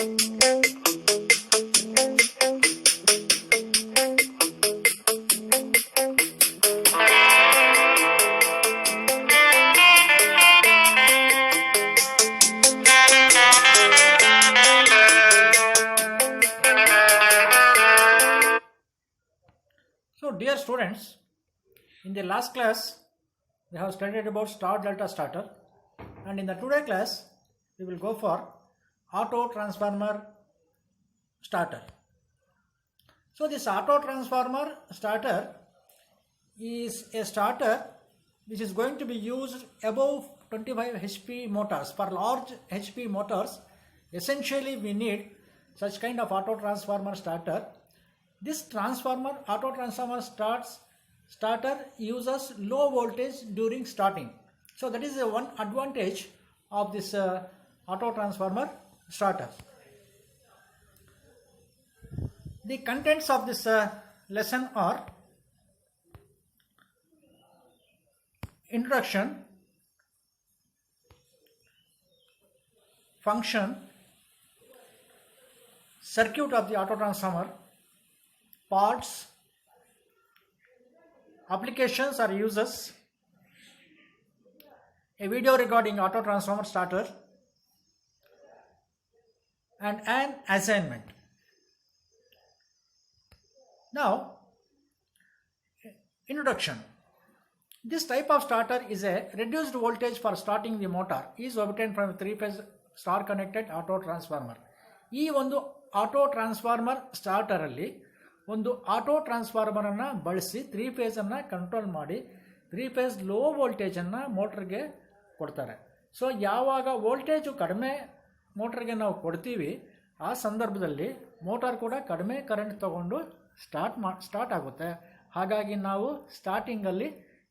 So, dear students, in the last class we have studied about star delta starter, and in the today class we will go for auto transformer starter. So, this auto transformer starter is a starter which is going to be used above 25 HP motors. For large HP motors, essentially we need such kind of auto transformer starter. This auto transformer starter uses low voltage during starting. So that is the one advantage of this auto transformer starter. The contents of this lesson are: introduction, function, circuit of the auto transformer, parts, applications or uses, a video regarding auto transformer starter, and an assignment. Now, introduction. This type of starter is a reduced voltage for starting the motor is obtained from a 3-phase star connected auto transformer. ಈ ಒಂದು auto transformer ಸ್ಟಾರ್ಟರಲ್ಲಿ ಒಂದು auto ಟ್ರಾನ್ಸ್ಫಾರ್ಮರನ್ನು ಬಳಸಿ 3 ಫೇಸನ್ನು control ಮಾಡಿ 3 face low ವೋಲ್ಟೇಜನ್ನು ಮೋಟ್ರಿಗೆ ಕೊಡ್ತಾರೆ. So ಯಾವಾಗ voltage ಕಡಿಮೆ ಮೋಟ್ರಿಗೆ ನಾವು ಕೊಡ್ತೀವಿ ಆ ಸಂದರ್ಭದಲ್ಲಿ ಮೋಟಾರ್ ಕೂಡ ಕಡಿಮೆ ಕರೆಂಟ್ ತಗೊಂಡು ಸ್ಟಾರ್ಟ್ ಆಗುತ್ತೆ. ಹಾಗಾಗಿ ನಾವು ಸ್ಟಾರ್ಟಿಂಗಲ್ಲಿ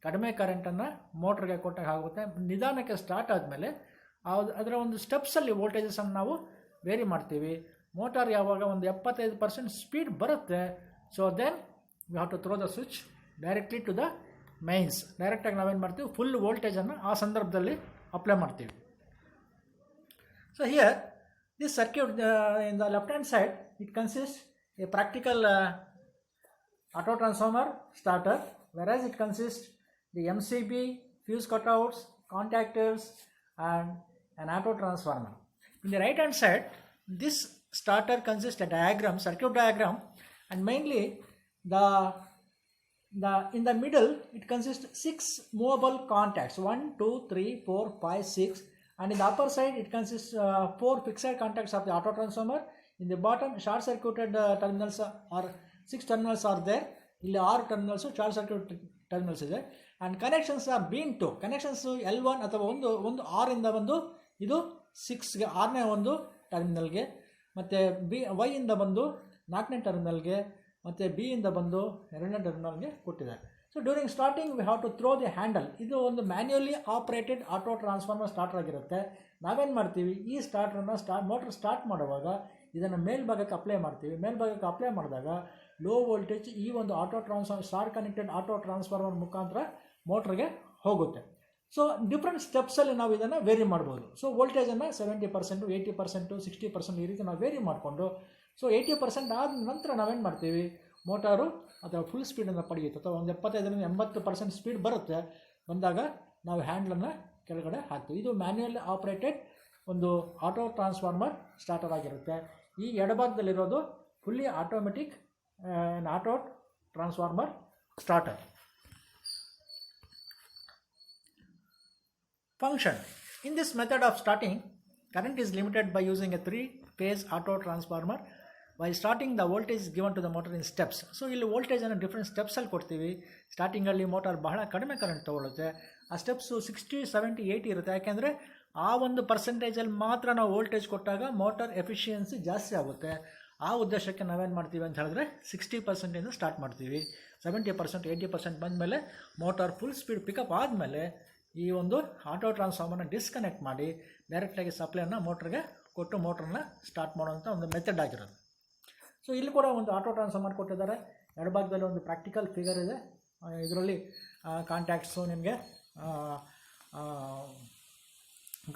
ಕಡಿಮೆ ಕರೆಂಟನ್ನು ಮೋಟ್ರಿಗೆ ಕೊಟ್ಟಾಗ ಆಗುತ್ತೆ. ನಿಧಾನಕ್ಕೆ ಸ್ಟಾರ್ಟ್ ಆದಮೇಲೆ ಅದರ ಒಂದು ಸ್ಟೆಪ್ಸಲ್ಲಿ ವೋಲ್ಟೇಜಸನ್ನು ನಾವು ವೇರಿ ಮಾಡ್ತೀವಿ. ಮೋಟಾರ್ ಯಾವಾಗ ಒಂದು 75% ಸ್ಪೀಡ್ ಬರುತ್ತೆ, so then we have to throw the switch directly to the mains. ಡೈರೆಕ್ಟಾಗಿ ನಾವೇನು ಮಾಡ್ತೀವಿ, ಫುಲ್ ವೋಲ್ಟೇಜನ್ನು ಆ ಸಂದರ್ಭದಲ್ಲಿ ಅಪ್ಲೈ ಮಾಡ್ತೀವಿ. So here this circuit in the left hand side it consist a practical auto transformer starter, whereas it consists the MCB, fuse cutouts, contactors and an auto transformer. In the right hand side, this starter consists a diagram, circuit diagram, and mainly in the middle it consists 6 movable contacts, 1, 2, 3, 4, 5, 6, and in the upper side it consists 4 fixed contacts of the auto transformer. In the bottom, short circuited terminals are 6 terminals are there. ಇಲ್ಲಿ 6 terminals short circuit terminals ಇದೆ. And connections are been to connections L1 ಅಥವಾ ಒಂದು ಆರಿಂದ ಬಂದು ಇದು 6ಗೆ 6ನೇ ಒಂದು ಟರ್ಮಿನಲ್ಗೆ, ಮತ್ತು ವೈಯಿಂದ ಬಂದು 4ನೇ ಟರ್ಮಿನಲ್ಗೆ, ಮತ್ತು ಬಿಯಿಂದ ಬಂದು 2ನೇ ಟರ್ಮಿನಲ್ಗೆ ಕೊಟ್ಟಿದ್ದಾರೆ. So during starting we have to throw the handle. ಇದು ಒಂದು manually operated auto transformer starter ಆಗಿರುತ್ತೆ. ನಾವೇನು ಮಾಡ್ತೀವಿ, ಈ ಸ್ಟಾರ್ಟ್ರನ್ನು ಮೋಟ್ರ್ ಸ್ಟಾರ್ಟ್ ಮಾಡುವಾಗ ಇದನ್ನು ಮೇಲ್ಭಾಗಕ್ಕೆ ಅಪ್ಲೈ ಮಾಡ್ತೀವಿ. ಮೇಲ್ಭಾಗಕ್ಕೆ ಅಪ್ಲೈ ಮಾಡಿದಾಗ ಲೋ ವೋಲ್ಟೇಜ್ ಈ ಒಂದು ಸ್ಟಾರ್ ಕನೆಕ್ಟೆಡ್ ಆಟೋ ಟ್ರಾನ್ಸ್ಫಾರ್ಮರ್ ಮುಖಾಂತರ ಮೋಟ್ರಿಗೆ ಹೋಗುತ್ತೆ. ಸೊ ಡಿಫ್ರೆಂಟ್ ಸ್ಟೆಪ್ಸಲ್ಲಿ ನಾವು ಇದನ್ನು ವೇರಿ ಮಾಡ್ಬೋದು. ಸೊ ವೋಲ್ಟೇಜನ್ನು 70%, 80%, 60% ಈ ರೀತಿ ನಾವು ವೇರಿ ಮಾಡಿಕೊಂಡು, ಸೊ 80% ಆದ ನಂತರ ನಾವೇನು ಮಾಡ್ತೀವಿ, ಮೋಟಾರು ಅಥವಾ ಫುಲ್ ಸ್ಪೀಡನ್ನು ಪಡೆಯುತ್ತೆ ಅಥವಾ ಒಂದು 75-80% ಸ್ಪೀಡ್ ಬರುತ್ತೆ. ಬಂದಾಗ ನಾವು ಹ್ಯಾಂಡ್ಲನ್ನು ಕೆಳಗಡೆ ಹಾಕ್ತೀವಿ. ಇದು ಮ್ಯಾನ್ಯುಯಲ್ ಆಪ್ರೇಟೆಡ್ ಒಂದು ಆಟೋ ಟ್ರಾನ್ಸ್ಫಾರ್ಮರ್ ಸ್ಟಾರ್ಟರ್ ಆಗಿರುತ್ತೆ. ಈ ಎಡಭಾಗದಲ್ಲಿರೋದು fully automatic auto transformer starter. Function. In this method of starting, current is limited by using a 3-phase auto transformer. While starting, the voltage is given to the motor in steps. So ಇಲ್ಲಿ ವೋಲ್ಟೇಜನ್ನು different ಸ್ಟೆಪ್ಸಲ್ಲಿ ಕೊಡ್ತೀವಿ. ಸ್ಟಾರ್ಟಿಂಗಲ್ಲಿ motor ಬಹಳ ಕಡಿಮೆ current ತೊಗೊಳುತ್ತೆ. ಆ steps 60, 70, 80 ಇರುತ್ತೆ. ಯಾಕೆಂದರೆ ಆ ಒಂದು ಪರ್ಸೆಂಟೇಜಲ್ಲಿ ಮಾತ್ರ ನಾವು ವೋಲ್ಟೇಜ್ ಕೊಟ್ಟಾಗ ಮೋಟಾರ್ ಎಫಿಷಿಯನ್ಸಿ ಜಾಸ್ತಿ ಆಗುತ್ತೆ. ಆ ಉದ್ದೇಶಕ್ಕೆ ನಾವೇನು ಮಾಡ್ತೀವಿ ಅಂತ ಹೇಳಿದ್ರೆ 60%ಇಂದ ಸ್ಟಾರ್ಟ್ ಮಾಡ್ತೀವಿ. 70%, 80% ಬಂದಮೇಲೆ ಮೋಟಾರ್ ಫುಲ್ ಸ್ಪೀಡ್ ಪಿಕಪ್ ಆದಮೇಲೆ ಈ ಒಂದು ಆಟೋ ಟ್ರಾನ್ಸ್ಫಾರ್ಮರ್ನ ಡಿಸ್ಕನೆಕ್ಟ್ ಮಾಡಿ ಡೈರೆಕ್ಟಾಗಿ ಸಪ್ಲೈನ ಮೋಟ್ರಿಗೆ ಕೊಟ್ಟು ಮೋಟ್ರನ್ನ ಸ್ಟಾರ್ಟ್ ಮಾಡೋಂಥ ಒಂದು ಮೆಥಡ್ ಆಗಿರೋದು. ಸೊ ಇಲ್ಲಿ ಕೂಡ ಒಂದು ಆಟೋ ಟ್ರಾನ್ಸ್ಫಾರ್ಮರ್ ಕೊಟ್ಟಿದ್ದಾರೆ. ಎಡಭಾಗದಲ್ಲಿ ಒಂದು ಪ್ರಾಕ್ಟಿಕಲ್ ಫಿಗರ್ ಇದೆ. ಇದರಲ್ಲಿ ಕಾಂಟ್ಯಾಕ್ಟ್ಸು ನಿಮಗೆ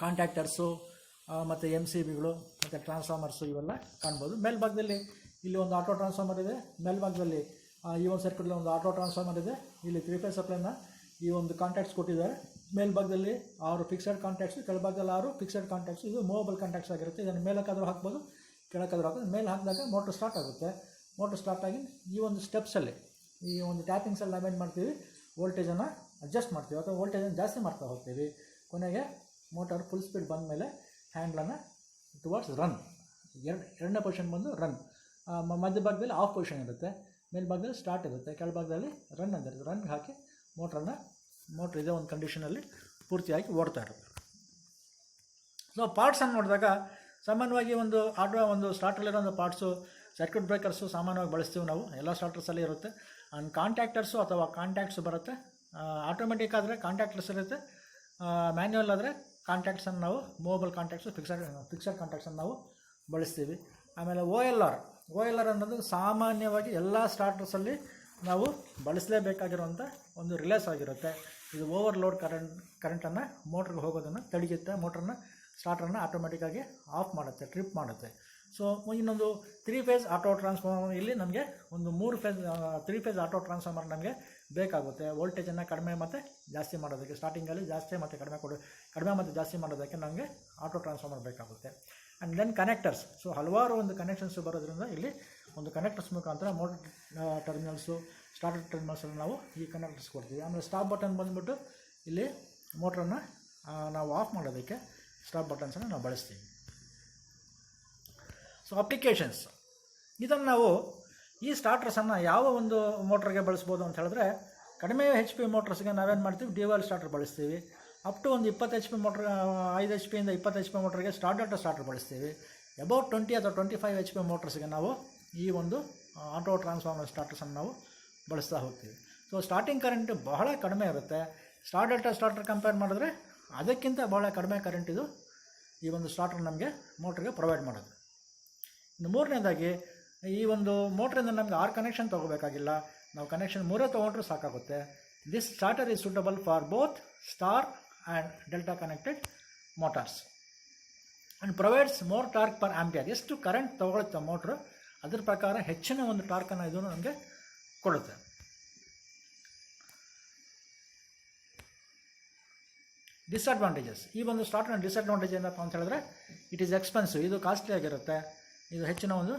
ಕಾಂಟ್ಯಾಕ್ಟರ್ಸು ಮತ್ತು MCBಗಳು ಮತ್ತು ಟ್ರಾನ್ಸ್ಫಾರ್ಮರ್ಸು ಇವೆಲ್ಲ ಕಾಣ್ಬೋದು. ಮೇಲ್ಭಾಗದಲ್ಲಿ ಇಲ್ಲಿ ಒಂದು ಆಟೋ ಟ್ರಾನ್ಸ್ಫಾರ್ಮರ್ ಇದೆ, ಮೇಲ್ಭಾಗದಲ್ಲಿ ಈ ಒಂದು ಸರ್ಕ್ಯೂಟಲ್ಲಿ ಒಂದು ಆಟೋ ಟ್ರಾನ್ಸ್ಫಾರ್ಮರ್ ಇದೆ. ಇಲ್ಲಿ 3 ಫೇಸ್ ಸಪ್ಲೈನ ಈ ಒಂದು ಕಾಂಟ್ಯಾಕ್ಟ್ಸ್ ಕೊಟ್ಟಿದ್ದಾರೆ. ಮೇಲ್ಭಾಗದಲ್ಲಿ 6 ಫಿಕ್ಸೆಡ್ ಕಾಂಟ್ಯಾಕ್ಟ್ಸು, ಕೆಳಭಾಗದಲ್ಲಿ 6 ಫಿಕ್ಸೆಡ್ ಕಾಂಟ್ಯಾಕ್ಟ್ಸು. ಇದು ಮೂವಬಲ್ ಕಾಂಟ್ಯಾಕ್ಟ್ಸ್ ಆಗಿರುತ್ತೆ. ಇದನ್ನು ಮೇಲಕ್ಕಾದರೂ ಹಾಕ್ಬೋದು, ಕೆಳಕ್ಕಾದರೂ ಹಾಕೋದು. ಮೇಲೆ ಹಾಕಿದಾಗ ಮೋಟ್ರ್ ಸ್ಟಾರ್ಟ್ ಆಗುತ್ತೆ. ಮೋಟ್ರ್ ಸ್ಟಾರ್ಟ್ ಆಗಿ ಈ ಒಂದು ಸ್ಟೆಪ್ಸಲ್ಲಿ ಈ ಒಂದು ಟ್ಯಾಪಿಂಗ್ಸಲ್ಲಿ ನಾವೇನು ಮಾಡ್ತೀವಿ, ವೋಲ್ಟೇಜನ್ನು ಅಡ್ಜಸ್ಟ್ ಮಾಡ್ತೀವಿ ಅಥವಾ ವೋಲ್ಟೇಜನ್ನು ಜಾಸ್ತಿ ಮಾಡ್ತಾ ಹೋಗ್ತೀವಿ. ಕೊನೆಗೆ ಮೋಟರ್ ಫುಲ್ ಸ್ಪೀಡ್ ಬಂದ ಮೇಲೆ ಹ್ಯಾಂಡ್ಲನ್ನು ಟುವರ್ಡ್ಸ್ ರನ್, ಎರಡನೇ ಪೊಸಿಷನ್ ಬಂದು ರನ್. ಮಧ್ಯಭಾಗದಲ್ಲಿ ಆಫ್ ಪೊಸಿಷನ್ ಇರುತ್ತೆ, ಮೇಲ್ಭಾಗದಲ್ಲಿ ಸ್ಟಾರ್ಟ್ ಇರುತ್ತೆ, ಕೆಳಭಾಗದಲ್ಲಿ ರನ್ ಅಂತ ಇರುತ್ತೆ. ರನ್ಗೆ ಹಾಕಿ ಮೋಟ್ರ್ ಇದೇ ಒಂದು ಕಂಡೀಷನಲ್ಲಿ ಪೂರ್ತಿಯಾಗಿ ಓಡ್ತಾ ಇರುತ್ತೆ. ಸೊ ಪಾರ್ಟ್ಸನ್ನು ನೋಡಿದಾಗ ಸಾಮಾನ್ಯವಾಗಿ ಒಂದು ಸ್ಟಾರ್ಟಲ್ಲಿರೋ ಒಂದು ಪಾರ್ಟ್ಸು, ಸರ್ಕ್ಯೂಟ್ ಬ್ರೇಕರ್ಸು ಸಾಮಾನ್ಯವಾಗಿ ಬಳಸ್ತೀವಿ ನಾವು, ಎಲ್ಲ ಸ್ಟಾರ್ಟರ್ಸಲ್ಲಿ ಇರುತ್ತೆ. ಆ್ಯಂಡ್ ಕಾಂಟ್ಯಾಕ್ಟರ್ಸು ಅಥವಾ ಕಾಂಟ್ಯಾಕ್ಟ್ಸು ಬರುತ್ತೆ. ಆಟೋಮೆಟಿಕ್ ಆದರೆ ಕಾಂಟ್ಯಾಕ್ಟರ್ಸ್ ಇರುತ್ತೆ, ಮ್ಯಾನ್ಯುವಲ್ ಆದರೆ ಕಾಂಟ್ಯಾಕ್ಟ್ಸನ್ನು ನಾವು ಮೂವಬಲ್ ಕಾಂಟ್ಯಾಕ್ಟ್ಸು, ಫಿಕ್ಸೆಡ್ ಕಾಂಟ್ಯಾಕ್ಟ್ಸನ್ನು ನಾವು ಬಳಸ್ತೀವಿ. ಆಮೇಲೆ OLR ಅನ್ನೋದು ಸಾಮಾನ್ಯವಾಗಿ ಎಲ್ಲ ಸ್ಟಾರ್ಟರ್ಸಲ್ಲಿ ನಾವು ಬಳಸಲೇಬೇಕಾಗಿರುವಂಥ ಒಂದು ರಿಲೇಸ್ ಆಗಿರುತ್ತೆ. ಇದು ಓವರ್ಲೋಡ್ ಕರೆಂಟನ್ನು ಮೋಟ್ರಿಗೆ ಹೋಗೋದನ್ನು ತಡೆಯುತ್ತೆ, ಸ್ಟಾರ್ಟರ್ನ ಆಟೋಮೆಟಿಕ್ಕಾಗಿ ಆಫ್ ಮಾಡುತ್ತೆ, ಟ್ರಿಪ್ ಮಾಡುತ್ತೆ. ಸೊ ಇನ್ನೊಂದು 3 ಫೇಸ್ ಆಟೋ ಟ್ರಾನ್ಸ್ಫಾರ್ಮರ್, ಇಲ್ಲಿ ನಮಗೆ ಒಂದು 3 ಫೇಸ್ ಆಟೋ ಟ್ರಾನ್ಸ್ಫಾರ್ಮರ್ ನಮಗೆ ಬೇಕಾಗುತ್ತೆ. ವೋಲ್ಟೇಜನ್ನು ಕಡಿಮೆ ಮತ್ತು ಜಾಸ್ತಿ ಮಾಡೋದಕ್ಕೆ, ಸ್ಟಾರ್ಟಿಂಗಲ್ಲಿ ಜಾಸ್ತಿ ಮತ್ತು ಕಡಿಮೆ ಮತ್ತು ಜಾಸ್ತಿ ಮಾಡೋದಕ್ಕೆ ನಮಗೆ ಆಟೋ ಟ್ರಾನ್ಸ್ಫಾರ್ಮರ್ ಬೇಕಾಗುತ್ತೆ. And then connectors. ಸೊ ಹಲವಾರು ಒಂದು ಕನೆಕ್ಷನ್ಸು ಬರೋದ್ರಿಂದ ಇಲ್ಲಿ ಒಂದು ಕನೆಕ್ಟರ್ಸ್ ಮುಖಾಂತರ ಮೋಟರ್ ಟರ್ಮಿನಲ್ಸು, ಸ್ಟಾರ್ಟರ್ ಟರ್ಮಿನಲ್ಸಲ್ಲಿ ನಾವು ಈ ಕನೆಕ್ಟರ್ಸ್ ಕೊಡ್ತೀವಿ. ಆಮೇಲೆ ಸ್ಟಾಪ್ ಬಟನ್ ಬಂದುಬಿಟ್ಟು ಇಲ್ಲಿ ಮೋಟ್ರನ್ನು ನಾವು ಆಫ್ ಮಾಡೋದಕ್ಕೆ ಸ್ಟಾಪ್ ಬಟನ್ಸನ್ನು ನಾವು ಬಳಸ್ತೀವಿ. ಸೊ ಅಪ್ಲಿಕೇಶನ್ಸ್, ಇದನ್ನು ನಾವು ಈ ಸ್ಟಾರ್ಟರ್ಸನ್ನು ಯಾವ ಒಂದು ಮೋಟ್ರಿಗೆ ಬಳಸ್ಬೋದು ಅಂತ ಹೇಳಿದ್ರೆ, ಕಡಿಮೆ HP ಮೋಟ್ರಸ್ಗೆ ನಾವೇನು ಮಾಡ್ತೀವಿ, ಡ್ಯುಯಲ್ ಸ್ಟಾರ್ಟರ್ ಬಳಸ್ತೀವಿ. ಅಪ್ ಟು ಒಂದು 20 HP ಮೋಟ್ರ್, 5 HP ಇಂದ 20 HP ಮೋಟ್ರಿಗೆ ಸ್ಟಾರ್ಟರ್ ಬಳಸ್ತೀವಿ. ಅಬೌಟ್ 20 ಅಥವಾ 25 HP ಮೋಟ್ರಸ್ಗೆ ನಾವು ಈ ಒಂದು ಆಟೋ ಟ್ರಾನ್ಸ್ಫಾರ್ಮರ್ ಸ್ಟಾರ್ಟರ್ಸನ್ನು ನಾವು ಬಳಸ್ತಾ ಹೋಗ್ತೀವಿ. ಸೊ ಸ್ಟಾರ್ಟಿಂಗ್ ಕರೆಂಟ್ ಬಹಳ ಕಡಿಮೆ ಇರುತ್ತೆ. ಸ್ಟಾರ್ಟರ್ ಕಂಪೇರ್ ಮಾಡಿದ್ರೆ ಅದಕ್ಕಿಂತ ಬಹಳ ಕಡಿಮೆ ಕರೆಂಟ್ ಇದು ಈ ಒಂದು ಸ್ಟಾರ್ಟರ್ ನಮಗೆ ಮೋಟ್ರಿಗೆ ಪ್ರೊವೈಡ್ ಮಾಡೋದು. ಇನ್ನು ಮೂರನೇದಾಗಿ, ಈ ಒಂದು ಮೋಟ್ರಿಂದ ನಮಗೆ 6 ಕನೆಕ್ಷನ್ ತೊಗೋಬೇಕಾಗಿಲ್ಲ, ನಾವು ಕನೆಕ್ಷನ್ 3 ತೊಗೊಂಡ್ರೂ ಸಾಕಾಗುತ್ತೆ. This starter is suitable for both star and delta connected motors and provides more torque per ampere. ಎಷ್ಟು ಕರೆಂಟ್ ತೊಗೊಳುತ್ತೆ ಮೋಟ್ರು, ಅದ್ರ ಪ್ರಕಾರ ಹೆಚ್ಚಿನ ಒಂದು ಟಾರ್ಕನ್ನು ಇದು ನಮಗೆ ಕೊಡುತ್ತೆ. ಡಿಸ್ಅಡ್ವಾಂಟೇಜಸ್, ಈ ಒಂದು ಸ್ಟಾರ್ಟರ್ನ ಡಿಸ್ಅಡ್ವಾಂಟೇಜ್ ಏನಪ್ಪ ಅಂತ ಹೇಳಿದ್ರೆ, ಇಟ್ ಈಸ್ ಎಕ್ಸ್ಪೆನ್ಸಿವ್, ಇದು ಕಾಸ್ಟ್ಲಿ ಆಗಿರುತ್ತೆ, ಇದು ಹೆಚ್ಚಿನ ಒಂದು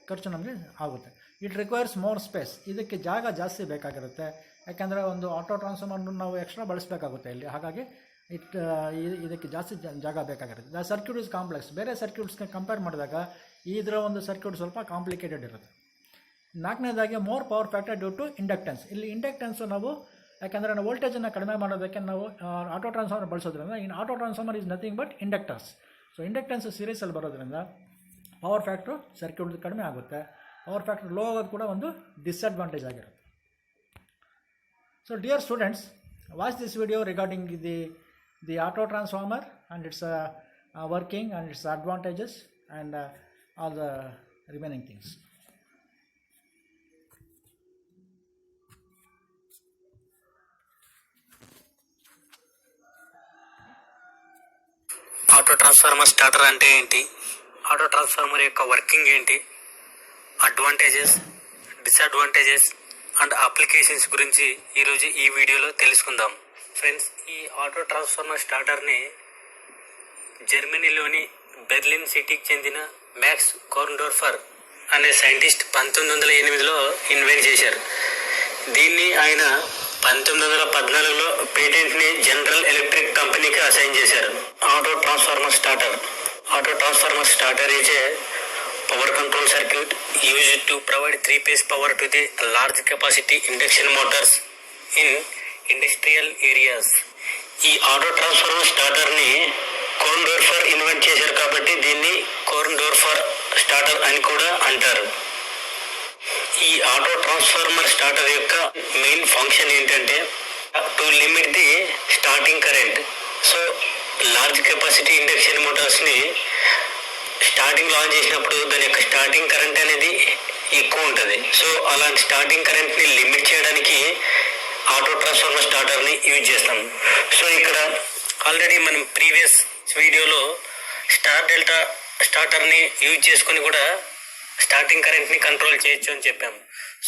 ಖರ್ಚು ನಮಗೆ ಆಗುತ್ತೆ. ಇಟ್ ರಿಕ್ವೈರ್ಸ್ ಮೋರ್ ಸ್ಪೇಸ್, ಇದಕ್ಕೆ ಜಾಗ ಜಾಸ್ತಿ ಬೇಕಾಗಿರುತ್ತೆ. ಯಾಕೆಂದರೆ ಒಂದು ಆಟೋ ಟ್ರಾನ್ಸ್ಫಾರ್ಮರ್ನ ನಾವು ಎಕ್ಸ್ಟ್ರಾ ಬಳಸಬೇಕಾಗುತ್ತೆ ಇಲ್ಲಿ, ಹಾಗಾಗಿ ಇದಕ್ಕೆ ಜಾಸ್ತಿ ಜಾಗ ಬೇಕಾಗಿರುತ್ತೆ. ದ ಸರ್ಕ್ಯೂಟ್ ಇಸ್ ಕಾಂಪ್ಲೆಕ್ಸ್, ಬೇರೆ ಸರ್ಕ್ಯೂಟ್ಸ್ಗೆ ಕಂಪೇರ್ ಮಾಡಿದಾಗ ಇದರ ಒಂದು ಸರ್ಕ್ಯೂಟ್ ಸ್ವಲ್ಪ ಕಾಂಪ್ಲಿಕೇಟೆಡ್ ಇರುತ್ತೆ. 4ನೇದಾಗಿ more power factor due to inductance. ಇಲ್ಲಿ ಇಂಡಕ್ಟೆನ್ಸು ನಾವು, ಯಾಕೆಂದರೆ ನಾವು ವೋಲ್ಟೇಜನ್ನು ಕಡಿಮೆ ಮಾಡೋದಕ್ಕೆ ನಾವು ಆಟೋ ಟ್ರಾನ್ಸ್ಫಾರ್ಮರ್ ಬಳಸೋದ್ರಿಂದ, ಇನ್ನು auto transformer is nothing but inductors. So inductance ಸೀರೀಸಲ್ಲಿ ಬರೋದ್ರಿಂದ ಪವರ್ ಫ್ಯಾಕ್ಟ್ರು ಸರ್ಕ್ಯೂಟ್ ಕಡಿಮೆ ಆಗುತ್ತೆ. ಪವರ್ ಫ್ಯಾಕ್ಟ್ರ್ ಲೋ ಆಗೋದು ಕೂಡ ಒಂದು ಡಿಸ್ಅಡ್ವಾಂಟೇಜ್ ಆಗಿರುತ್ತೆ. So dear students, watch this video regarding the auto transformer and it's working and it's advantages and all the remaining things. Auto transformer starter అంటే ఏంటి, auto transformer యొక్క working ఏంటి, advantages, disadvantages and applications గురించి ఈరోజు ఈ వీడియోలో తెలుసుకుందాం. Friends, ఈ ఆటో ట్రాన్స్ఫార్మర్ స్టార్టర్ని జర్మనీలోని బెర్లిన్ సిటీకి చెందిన మ్యాక్స్ కోర్న్డోర్ఫర్ అనే సైంటిస్ట్ 1908లో ఇన్వెంట్ చేశారు. దీన్ని ఆయన 1914లో పేటెంట్ని జనరల్ ఎలక్ట్రిక్ కంపెనీకి అసైన్ చేశారు. Auto transformer starter is a power control circuit used to provide 3-phase power to the large capacity induction motors in industrial areas. ఈ auto transformer starter ని కోర్న్డోర్ఫర్ invent చేశారు కాబట్టి దీన్ని కోర్న్డోర్ఫర్ స్టార్టర్ అని కూడా అంటారు. ఈ ఆటో ట్రాన్స్ఫార్మర్ స్టార్టర్ యొక్క మెయిన్ ఫంక్షన్ ఏంటంటే to limit the starting current. So large capacity induction Motors ని స్టార్టింగ్ ఆన్ చేసినప్పుడు దాని యొక్క స్టార్టింగ్ కరెంట్ అనేది ఎక్కువ ఉంటుంది. సో అలాంటి స్టార్టింగ్ కరెంట్ ని లిమిట్ చేయడానికి ఆటో ట్రాన్స్ఫార్మర్ స్టార్టర్ ని యూజ్ చేస్తాం. సో ఇక్కడ ఆల్రెడీ మనం ప్రీవియస్ వీడియోలో స్టార్ డెల్టా స్టార్టర్ని యూజ్ చేసుకుని కూడా స్టార్టింగ్ కరెంట్ని కంట్రోల్ చేయొచ్చు అని చెప్పాము.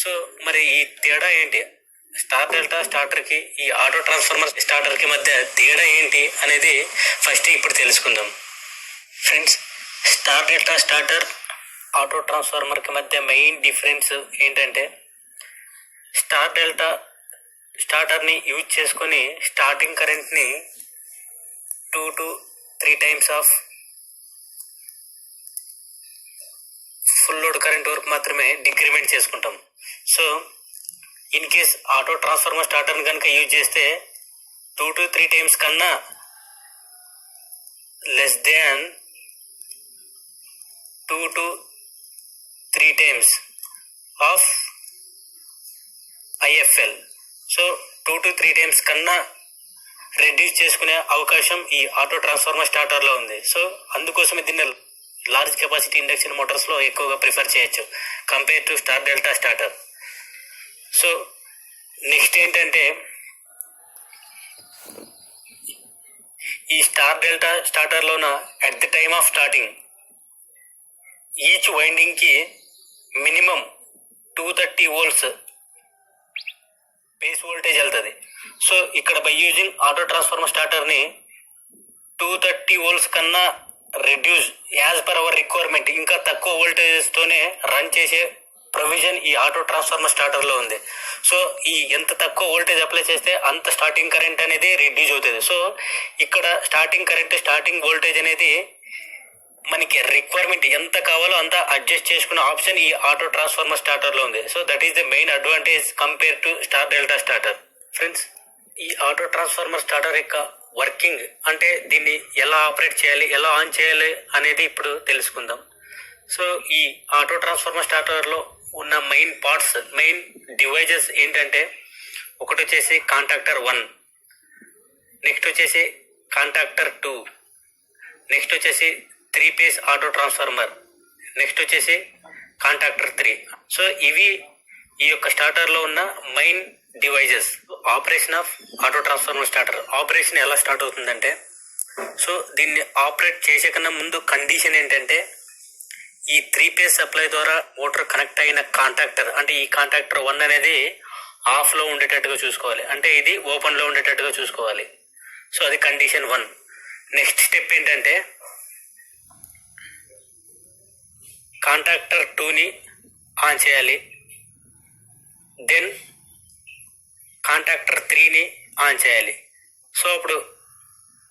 సో మరి ఈ తేడా ఏంటి, స్టార్ డెల్టా స్టార్టర్కి ఈ ఆటో ట్రాన్స్ఫార్మర్ స్టార్టర్కి మధ్య తేడా ఏంటి అనేది ఫస్ట్ ఇప్పుడు తెలుసుకుందాం. Friends, star delta starter auto ట్రాన్స్ఫార్మర్కి మధ్య మెయిన్ డిఫరెన్స్ ఏంటంటే, స్టార్ డెల్టా స్టార్టర్ని యూజ్ చేసుకొని స్టార్టింగ్ కరెంట్ని 2 to 3 times of full load current వరకు మాత్రమే డిక్రిమెంట్ చేసుకుంటాం. So in case auto transformer స్టార్టర్ని కనుక యూజ్ చేస్తే 2 to 3 times కన్నా less than 2 to 3 times of IFL. So 2 to 3 times కన్నా రెడ్యూస్ చేసుకునే అవకాశం ఈ ఆటో ట్రాన్స్ఫార్మర్ స్టార్టర్లో ఉంది. సో అందుకోసమే దీన్ని లార్జ్ కెపాసిటీ ఇండక్షన్ మోటార్స్లో ఎక్కువగా ప్రిఫర్ చేయొచ్చు compare to star delta starter. So next ఏంటంటే, ఈ స్టార్ డెల్టా స్టార్టర్లోన at the time of starting each వైండింగ్కి మినిమం 230 volts బేస్ వోల్టేజ్ వెళ్తుంది. సో ఇక్కడ బై యూజింగ్ ఆటో ట్రాన్స్ఫార్మర్ స్టార్టర్ని 230 volts కన్నా reduce as per our requirement, ఇంకా తక్కువ వోల్టేజెస్తోనే రన్ చేసే ప్రొవిజన్ ఈ ఆటో ట్రాన్స్ఫార్మర్ స్టార్టర్లో ఉంది. సో ఈ ఎంత తక్కువ వోల్టేజ్ అప్లై చేస్తే అంత స్టార్టింగ్ కరెంట్ అనేది రెడ్యూస్ అవుతుంది. సో ఇక్కడ స్టార్టింగ్ కరెంట్, స్టార్టింగ్ వోల్టేజ్ అనేది మనకి రిక్వైర్మెంట్ ఎంత కావాలో అంత అడ్జస్ట్ చేసుకునే ఆప్షన్ ఈ ఆటో ట్రాన్స్ఫార్మర్ స్టార్టర్లో ఉంది. So that is the main advantage compare to star delta starter. Friends, ఈ ఆటో ట్రాన్స్ఫార్మర్ స్టార్టర్ యొక్క వర్కింగ్ అంటే దీన్ని ఎలా ఆపరేట్ చేయాలి, ఎలా ఆన్ చేయాలి అనేది ఇప్పుడు తెలుసుకుందాం. సో ఈ ఆటో ట్రాన్స్ఫార్మర్ స్టార్టర్లో ఉన్న మెయిన్ పార్ట్స్, మెయిన్ డివైజెస్ ఏంటంటే, ఒకటి వచ్చేసి కాంటాక్టర్ 1, నెక్స్ట్ వచ్చేసి కాంటాక్టర్ 2, నెక్స్ట్ వచ్చేసి 3 phase ఆటో ట్రాన్స్ఫార్మర్, నెక్స్ట్ వచ్చేసి కాంటాక్టర్ 3. సో ఇవి ఈ యొక్క స్టార్టర్లో ఉన్న main devices. Operation of auto transformer starter operation ఎలా స్టార్ట్ అవుతుందంటే, సో దీన్ని ఆపరేట్ చేసే కన్నా ముందు కండిషన్ ఏంటంటే, ఈ 3 phase సప్లై ద్వారా మోటార్ కనెక్ట్ అయిన కాంటాక్టర్, అంటే ఈ కాంటాక్టర్ 1 అనేది ఆఫ్లో ఉండేటట్టుగా చూసుకోవాలి, అంటే ఇది ఓపెన్లో ఉండేటట్టుగా చూసుకోవాలి. సో అది కండిషన్ 1. నెక్స్ట్ స్టెప్ ఏంటంటే, కాంటాక్టర్ 2ని ఆన్ చేయాలి, దెన్ కాంటాక్టర్ 3ని ఆన్ చేయాలి. సో అప్పుడు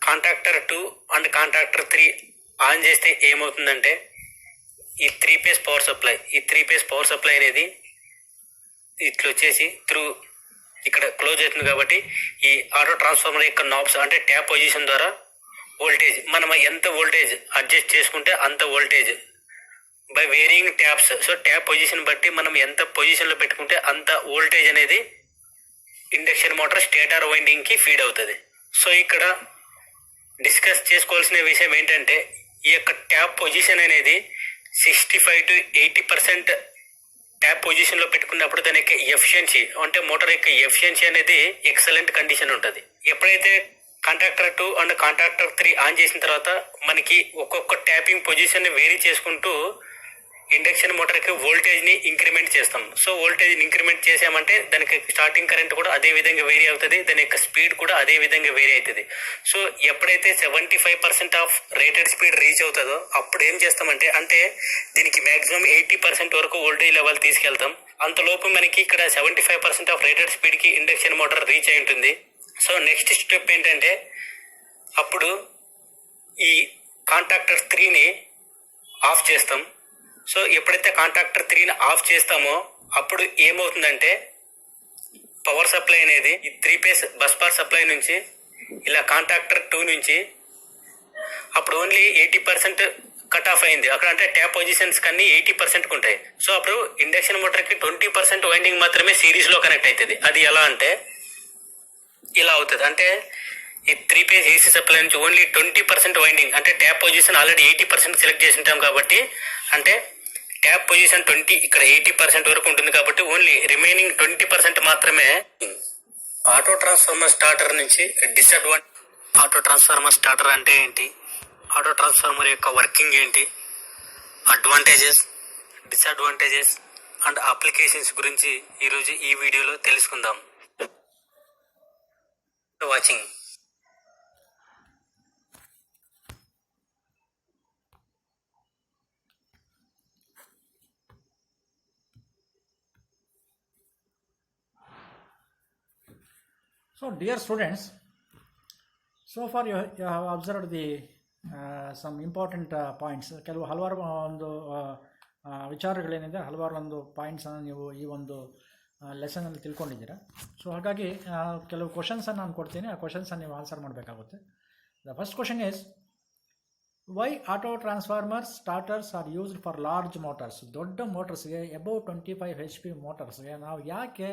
కాంటాక్టర్ 2 అండ్ కాంటాక్టర్ 3 ఆన్ చేస్తే ఏమవుతుందంటే, ఈ 3 phase పవర్ సప్లై, ఈ 3 phase పవర్ సప్లై అనేది ఇట్లా వచ్చేసి త్రూ ఇక్కడ క్లోజ్ అవుతుంది. కాబట్టి ఈ ఆటో ట్రాన్స్ఫార్మర్ యొక్క నాబ్స్ అంటే ట్యాప్ పొజిషన్ ద్వారా వోల్టేజ్, మనం ఎంత వోల్టేజ్ అడ్జస్ట్ చేసుకుంటే అంత voltage by varying taps. So tap position బట్టి మనం ఎంత పొజిషన్లో పెట్టుకుంటే అంత వోల్టేజ్ అనేది ఇండక్షన్ మోటార్ స్టేటర్ వైండింగ్కి ఫీడ్ అవుతుంది. సో ఇక్కడ డిస్కస్ చేసుకోవాల్సిన విషయం ఏంటంటే, ఈ యొక్క ట్యాప్ పొజిషన్ అనేది 65 to 80% ట్యాప్ పొజిషన్లో పెట్టుకున్నప్పుడు దాని యొక్క ఎఫిషియన్సీ, అంటే మోటార్ యొక్క ఎఫిషియన్సీ అనేది ఎక్సలెంట్ కండిషన్ ఉంటుంది. ఎప్పుడైతే కాంటాక్టర్ 2 అండ్ కాంటాక్టర్ 3 ఆన్ చేసిన తర్వాత మనకి ఒక్కొక్క ట్యాపింగ్ పొజిషన్ని వేరీ చేసుకుంటూ ఇండక్షన్ మోటార్కి వోల్టేజ్ని ఇంక్రిమెంట్ చేస్తాం. సో వోల్టేజ్ని ఇంక్రిమెంట్ చేసామంటే దానికి స్టార్టింగ్ కరెంట్ కూడా అదే విధంగా వేరీ అవుతుంది, దాని యొక్క స్పీడ్ కూడా అదే విధంగా వేరీ అవుతుంది. సో ఎప్పుడైతే 75% ఆఫ్ రేటెడ్ స్పీడ్ రీచ్ అవుతుందో అప్పుడు ఏం చేస్తామంటే, అంటే దీనికి మ్యాక్సిమం 80% వరకు వోల్టేజ్ లెవెల్ తీసుకెళ్తాం. అంతలోపు మనకి ఇక్కడ 75% ఆఫ్ రేటెడ్ స్పీడ్కి ఇండక్షన్ మోటార్ రీచ్ అయి ఉంటుంది. సో నెక్స్ట్ స్టెప్ ఏంటంటే, అప్పుడు ఈ కాంటాక్టర్ 3ని ఆఫ్ చేస్తాం. సో ఎప్పుడైతే కాంటాక్టర్ 3ని ఆఫ్ చేస్తామో అప్పుడు ఏమవుతుందంటే, పవర్ సప్లై అనేది ఈ 3 phase బస్ బార్ సప్లై నుంచి ఇలా కాంటాక్టర్ 2 నుంచి అప్పుడు ఓన్లీ 80% కట్ ఆఫ్ అయింది అక్కడ, అంటే ట్యాప్ పొజిషన్స్ కన్నీ 80% ఉంటాయి. సో అప్పుడు ఇండక్షన్ మోటార్కి 20% వైండింగ్ మాత్రమే సిరీస్లో కనెక్ట్ అవుతుంది. అది ఎలా అంటే ఇలా అవుతుంది, అంటే ఈ 3 phase ఏసీ సప్లై నుంచి ఓన్లీ 20% వైండింగ్, అంటే ట్యాప్ పొజిషన్ ఆల్రెడీ 80% సెలెక్ట్ చేసి ఉంటాం కాబట్టి, అంటే ట్యాప్ పొజిషన్ 20 ఇక్కడ 80% వరకు ఉంటుంది కాబట్టి ఓన్లీ రిమైనింగ్ 20% మాత్రమే. ఆటో ట్రాన్స్ఫార్మర్ స్టార్టర్ నుంచి డిసడ్వాంటేజ్. ఆటో ట్రాన్స్ఫార్మర్ స్టార్టర్ అంటే ఏంటి, ఆటో ట్రాన్స్ఫార్మర్ యొక్క వర్కింగ్ ఏంటి, అడ్వాంటేజెస్, డిసడ్వాంటేజెస్ అండ్ అప్లికేషన్స్ గురించి ఈరోజు ఈ వీడియోలో తెలుసుకుందాం. Watching. So dear students, so far you have observed the some important points. ಕೆಲವು ಹಲವಾರು ಒಂದು ವಿಚಾರಗಳೇನಿದೆ, ಹಲವಾರು ಒಂದು ಪಾಯಿಂಟ್ಸನ್ನು ನೀವು ಈ ಒಂದು ಲೆಸನಲ್ಲಿ ತಿಳ್ಕೊಂಡಿದ್ದೀರಾ. ಸೊ ಹಾಗಾಗಿ ಕೆಲವು ಕ್ವಶನ್ಸನ್ನು ನಾನು ಕೊಡ್ತೀನಿ, ಆ ಕ್ವಶನ್ಸನ್ನು ನೀವು ಆನ್ಸರ್ ಮಾಡಬೇಕಾಗುತ್ತೆ. The first question is, why auto transformers starters are used for large motors? ದೊಡ್ಡ ಮೋಟರ್ಸ್ಗೆ ಅಬೌವ್ 25 HP ಮೋಟರ್ಸ್ಗೆ ನಾವು ಯಾಕೆ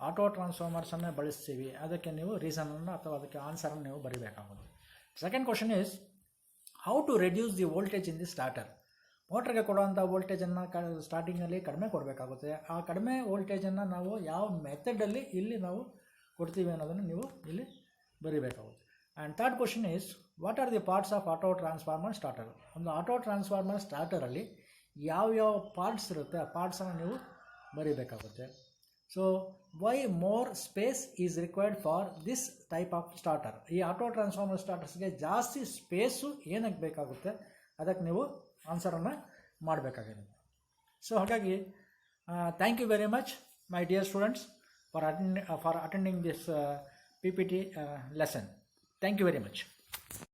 ಆಟೋ ಟ್ರಾನ್ಸ್ಫಾರ್ಮರ್ಸನ್ನು ಬಳಸ್ತೀವಿ? ಅದಕ್ಕೆ ನೀವು ರೀಸನನ್ನು ಅಥವಾ ಅದಕ್ಕೆ ಆನ್ಸರನ್ನು ನೀವು ಬರೀಬೇಕಾಗುತ್ತೆ. Second question is, how to reduce the voltage in the starter? ಮೋಟ್ರಿಗೆ ಕೊಡುವಂಥ ವೋಲ್ಟೇಜನ್ನು ಸ್ಟಾರ್ಟಿಂಗಲ್ಲಿ ಕಡಿಮೆ ಕೊಡಬೇಕಾಗುತ್ತೆ. ಆ ಕಡಿಮೆ ವೋಲ್ಟೇಜನ್ನು ನಾವು ಯಾವ ಮೆಥಡಲ್ಲಿ ಇಲ್ಲಿ ನಾವು ಕೊಡ್ತೀವಿ ಅನ್ನೋದನ್ನು ನೀವು ಇಲ್ಲಿ ಬರೀಬೇಕಾಗುತ್ತೆ. And third question is, what are the parts of auto transformer starter? ಒಂದು ಆಟೋ ಟ್ರಾನ್ಸ್ಫಾರ್ಮರ್ ಸ್ಟಾರ್ಟರಲ್ಲಿ ಯಾವ್ಯಾವ ಪಾರ್ಟ್ಸ್ ಇರುತ್ತೆ, ಆ ಪಾರ್ಟ್ಸನ್ನು ನೀವು ಬರೀಬೇಕಾಗುತ್ತೆ. So why more space is required for this type of starter? ಈ ಆಟೋ ಟ್ರಾನ್ಸ್ಫಾರ್ಮರ್ ಸ್ಟಾರ್ಟರ್ಸ್ಗೆ ಜಾಸ್ತಿ ಸ್ಪೇಸು ಏನಕ್ಕೆ ಬೇಕಾಗುತ್ತೆ, ಅದಕ್ಕೆ ನೀವು ಆನ್ಸರನ್ನು ಮಾಡಬೇಕಾಗಿದೆ. ಸೊ ಹಾಗಾಗಿ thank you very much my dear students for attending this PPT lesson. Thank you very much.